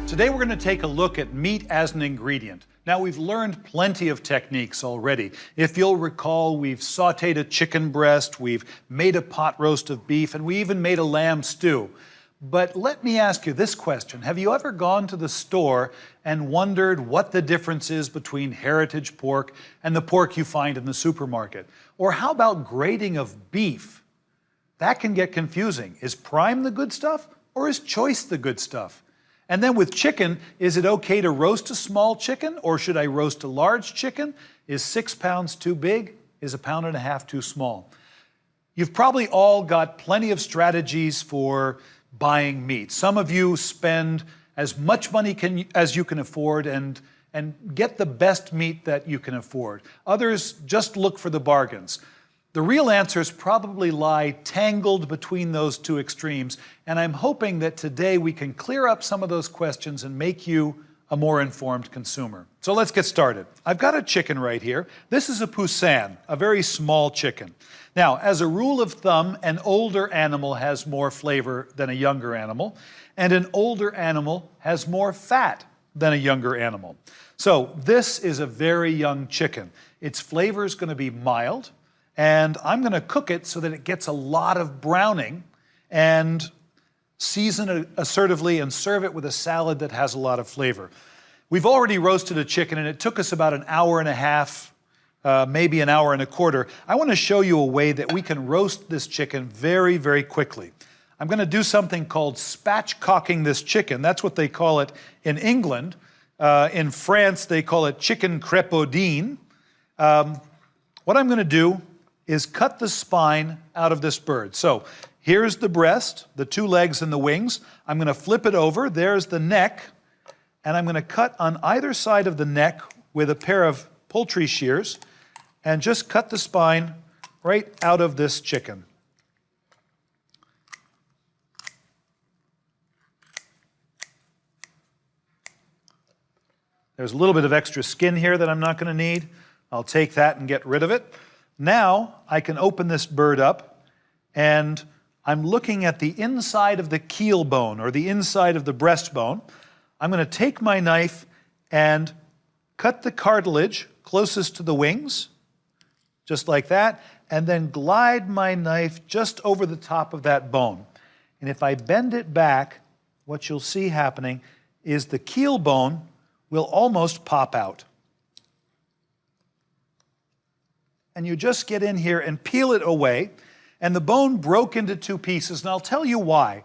Today we're going to take a look at meat as an ingredient. Now we've learned plenty of techniques already. If you'll recall, we've sautéed a chicken breast, we've made a pot roast of beef, and we even made a lamb stew. But let me ask you this question. Have you ever gone to the store and wondered what the difference is between heritage pork and the pork you find in the supermarket? Or how about grading of beef? That can get confusing. Is prime the good stuff or is choice the good stuff? And then with chicken, is it okay to roast a small chicken or should I roast a large chicken? Is 6 pounds too big? Is 1.5 pounds too small? You've probably all got plenty of strategies for buying meat. Some of you spend as much money as you can afford and get the best meat that you can afford. Others just look for the bargains. The real answers probably lie tangled between those two extremes, and I'm hoping that today we can clear up some of those questions and make you a more informed consumer. So let's get started. I've got a chicken right here. This is a Poussin, a very small chicken. Now, as a rule of thumb, an older animal has more flavor than a younger animal, and an older animal has more fat than a younger animal. So this is a very young chicken. Its flavor is going to be mild, and I'm going to cook it so that it gets a lot of browning and season it assertively and serve it with a salad that has a lot of flavor. We've already roasted a chicken and it took us about 1.5 hours, maybe 1.25 hours. I want to show you a way that we can roast this chicken very, very quickly. I'm going to do something called spatchcocking this chicken. That's what they call it in England. In France, they call it chicken crépodine. What I'm going to do is cut the spine out of this bird. So here's the breast, the 2 legs and the wings. I'm going to flip it over. There's the neck. And I'm going to cut on either side of the neck with a pair of poultry shears and just cut the spine right out of this chicken. There's a little bit of extra skin here that I'm not going to need. I'll take that and get rid of it. Now I can open this bird up and I'm looking at the inside of the keel bone or the inside of the breastbone. I'm going to take my knife and cut the cartilage closest to the wings, just like that, and then glide my knife just over the top of that bone. And if I bend it back, what you'll see happening is the keel bone will almost pop out. And you just get in here and peel it away, and the bone broke into 2 pieces, and I'll tell you why.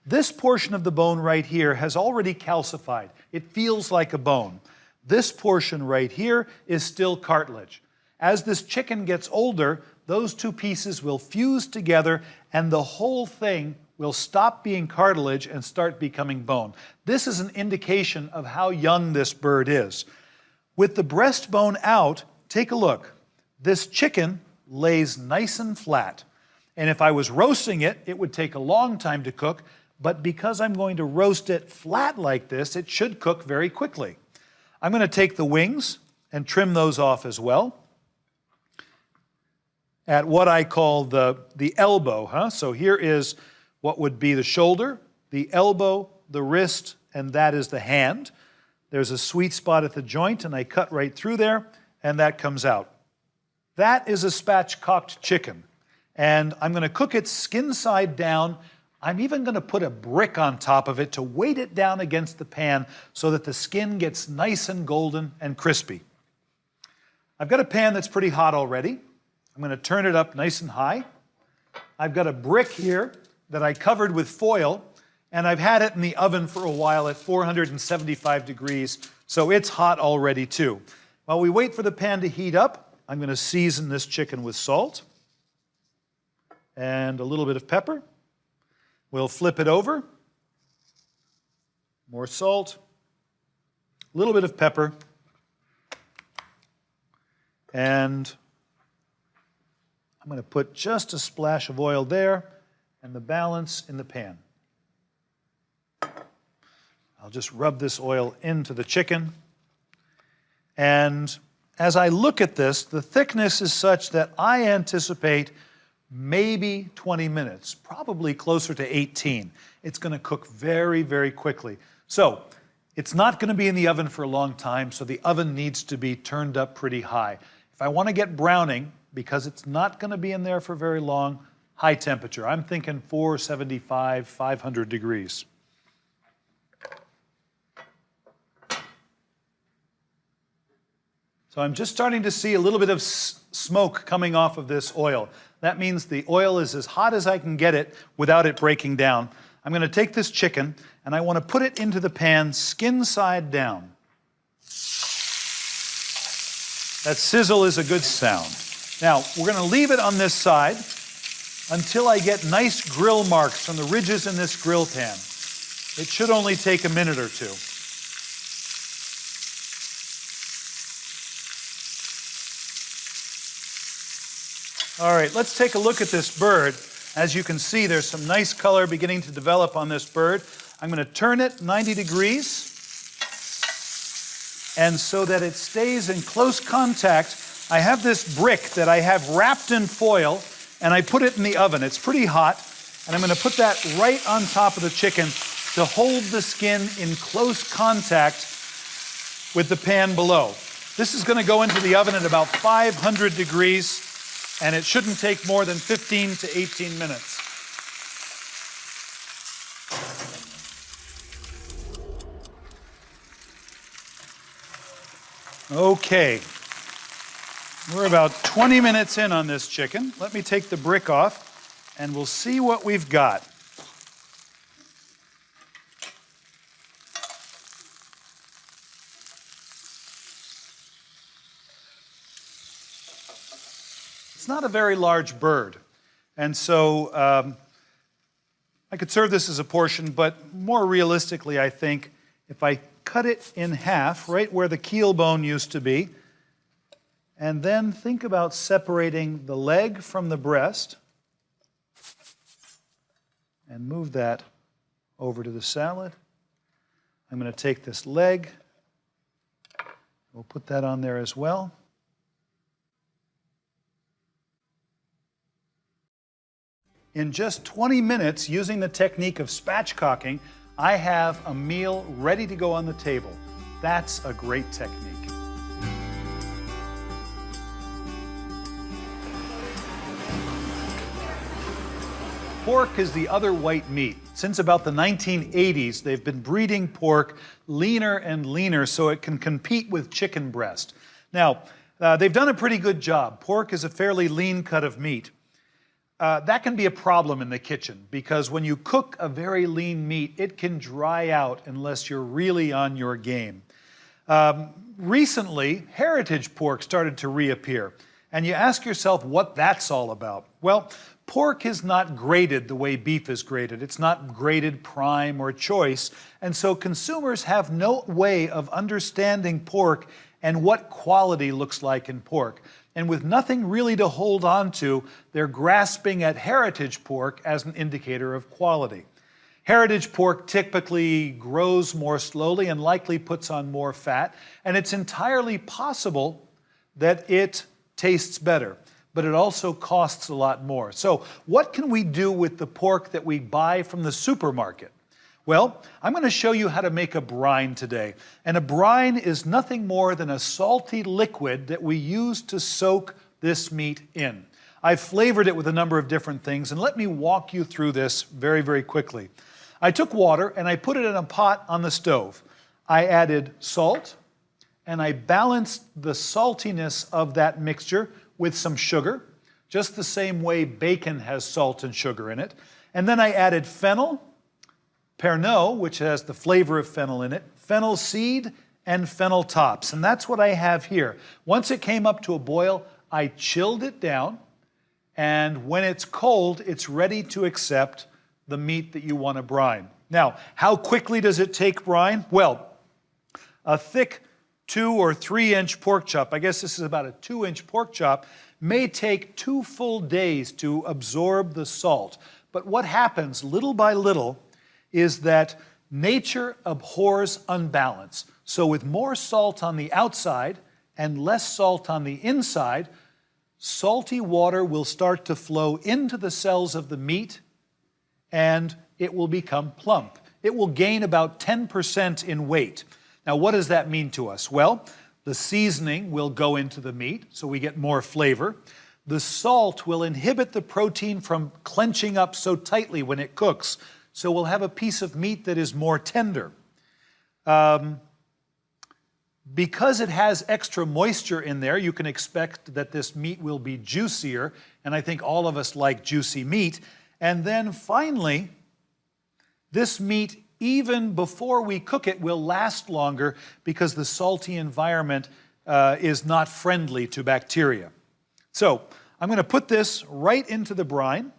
This portion of the bone right here has already calcified. It feels like a bone. This portion right here is still cartilage. As this chicken gets older, those 2 pieces will fuse together, and the whole thing will stop being cartilage and start becoming bone. This is an indication of how young this bird is. With the breastbone out, take a look. This chicken lays nice and flat. And if I was roasting it, it would take a long time to cook, but because I'm going to roast it flat like this, it should cook very quickly. I'm going to take the wings and trim those off as well at what I call the elbow. So here is what would be the shoulder, the elbow, the wrist, and that is the hand. There's a sweet spot at the joint, and I cut right through there, and that comes out. That is a spatchcocked chicken, and I'm going to cook it skin side down. I'm even going to put a brick on top of it to weight it down against the pan so that the skin gets nice and golden and crispy. I've got a pan that's pretty hot already. I'm going to turn it up nice and high. I've got a brick here that I covered with foil, and I've had it in the oven for a while at 475 degrees, so it's hot already too. While we wait for the pan to heat up, I'm going to season this chicken with salt and a little bit of pepper. We'll flip it over. More salt, a little bit of pepper, and I'm going to put just a splash of oil there and the balance in the pan. I'll just rub this oil into the chicken. And as I look at this, the thickness is such that I anticipate maybe 20 minutes, probably closer to 18. It's going to cook very, very quickly. So It's not going to be in the oven for a long time, so the oven needs to be turned up pretty high. If I want to get browning, because it's not going to be in there for very long, high temperature. I'm thinking 475, 500 degrees. So I'm just starting to see a little bit of smoke coming off of this oil. That means the oil is as hot as I can get it without it breaking down. I'm going to take this chicken and I want to put it into the pan skin side down. That sizzle is a good sound. Now, we're going to leave it on this side until I get nice grill marks from the ridges in this grill pan. It should only take a minute or two. All right, let's take a look at this bird. As you can see, there's some nice color beginning to develop on this bird. I'm going to turn it 90 degrees. And so that it stays in close contact, I have this brick that I have wrapped in foil, and I put it in the oven. It's pretty hot, and I'm going to put that right on top of the chicken to hold the skin in close contact with the pan below. This is going to go into the oven at about 500 degrees, and it shouldn't take more than 15 to 18 minutes. Okay, we're about 20 minutes in on this chicken. Let me take the brick off and we'll see what we've got. It's not a very large bird, and so I could serve this as a portion, but more realistically, I think if I cut it in half, right where the keel bone used to be, and then think about separating the leg from the breast, and move that over to the salad. I'm going to take this leg, we'll put that on there as well. In just 20 minutes, using the technique of spatchcocking, I have a meal ready to go on the table. That's a great technique. Pork is the other white meat. Since about the 1980s, they've been breeding pork leaner and leaner so it can compete with chicken breast. Now, they've done a pretty good job. Pork is a fairly lean cut of meat. That can be a problem in the kitchen because when you cook a very lean meat, it can dry out unless you're really on your game. Recently, heritage pork started to reappear, and you ask yourself what that's all about. Well, pork is not graded the way beef is graded. It's not graded prime or choice, and so consumers have no way of understanding pork and what quality looks like in pork. And with nothing really to hold on to, they're grasping at heritage pork as an indicator of quality. Heritage pork typically grows more slowly and likely puts on more fat, and it's entirely possible that it tastes better, but it also costs a lot more. So what can we do with the pork that we buy from the supermarket? Well, I'm going to show you how to make a brine today. And a brine is nothing more than a salty liquid that we use to soak this meat in. I've flavored it with a number of different things, and let me walk you through this very, very quickly. I took water and I put it in a pot on the stove. I added salt, and I balanced the saltiness of that mixture with some sugar, just the same way bacon has salt and sugar in it. And then I added fennel, Pernod, which has the flavor of fennel in it, fennel seed, and fennel tops. And that's what I have here. Once it came up to a boil, I chilled it down, and when it's cold, it's ready to accept the meat that you want to brine. Now, how quickly does it take brine? Well, a thick 2 or 3 inch pork chop, I guess this is about a 2-inch pork chop, may take 2 full days to absorb the salt. But what happens little by little is that nature abhors unbalance. So with more salt on the outside and less salt on the inside, salty water will start to flow into the cells of the meat and it will become plump. it will gain about 10% in weight. Now, what does that mean to us? Well, the seasoning will go into the meat, so we get more flavor. The salt will inhibit the protein from clenching up so tightly when it cooks, so we'll have a piece of meat that is more tender. Because it has extra moisture in there, you can expect that this meat will be juicier, and I think all of us like juicy meat. And then finally, this meat, even before we cook it, will last longer because the salty environment is not friendly to bacteria. So I'm going to put this right into the brine,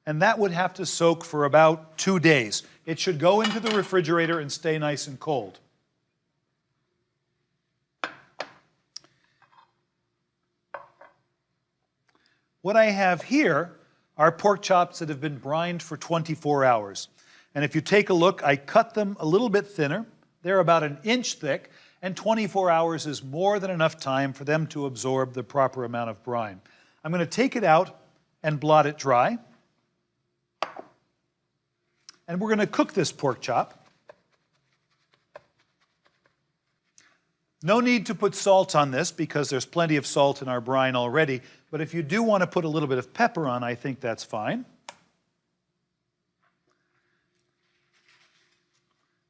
and that would have to soak for about 2 days. It should go into the refrigerator and stay nice and cold. What I have here are pork chops that have been brined for 24 hours. And if you take a look, I cut them a little bit thinner. They're about 1 inch thick, and 24 hours is more than enough time for them to absorb the proper amount of brine. I'm going to take it out and blot it dry. And we're going to cook this pork chop. No need to put salt on this because there's plenty of salt in our brine already, but if you do want to put a little bit of pepper on, I think that's fine.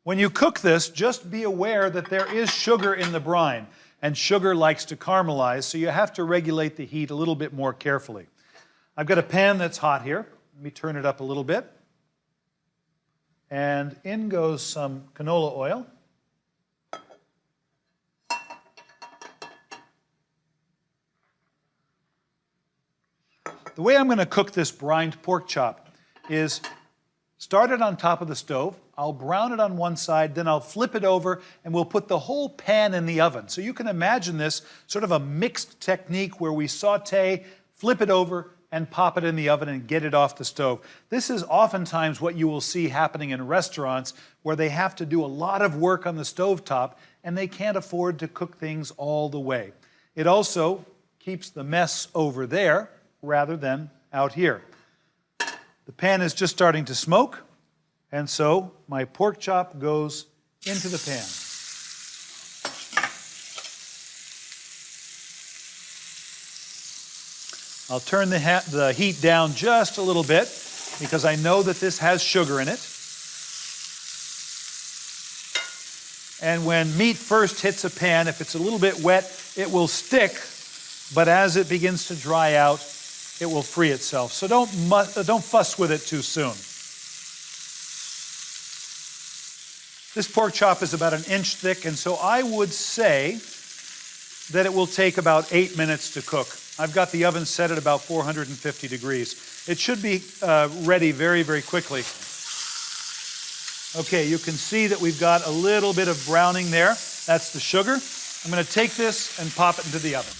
When you cook this, just be aware that there is sugar in the brine, and sugar likes to caramelize, so you have to regulate the heat a little bit more carefully. I've got a pan that's hot here. Let me turn it up a little bit. And in goes some canola oil. The way I'm going to cook this brined pork chop is start it on top of the stove. I'll brown it on one side, then I'll flip it over, and we'll put the whole pan in the oven. So you can imagine this sort of a mixed technique where we saute, flip it over, and pop it in the oven and get it off the stove. This is oftentimes what you will see happening in restaurants where they have to do a lot of work on the stovetop and they can't afford to cook things all the way. It also keeps the mess over there rather than out here. The pan is just starting to smoke, and so my pork chop goes into the pan. I'll turn the heat down just a little bit because I know that this has sugar in it. And when meat first hits a pan, if it's a little bit wet, it will stick, but as it begins to dry out, it will free itself. So don't fuss with it too soon. This pork chop is about 1 inch thick, and so I would say that it will take about 8 minutes to cook. I've got the oven set at about 450 degrees. It should be ready very, very quickly. Okay, you can see that we've got a little bit of browning there. That's the sugar. I'm going to take this and pop it into the oven.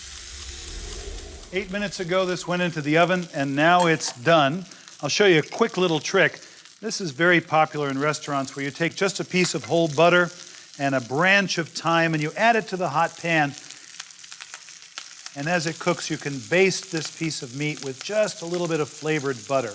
8 minutes ago, this went into the oven, and now it's done. I'll show you a quick little trick. This is very popular in restaurants where you take just a piece of whole butter and a branch of thyme, and you add it to the hot pan. And as it cooks, you can baste this piece of meat with just a little bit of flavored butter.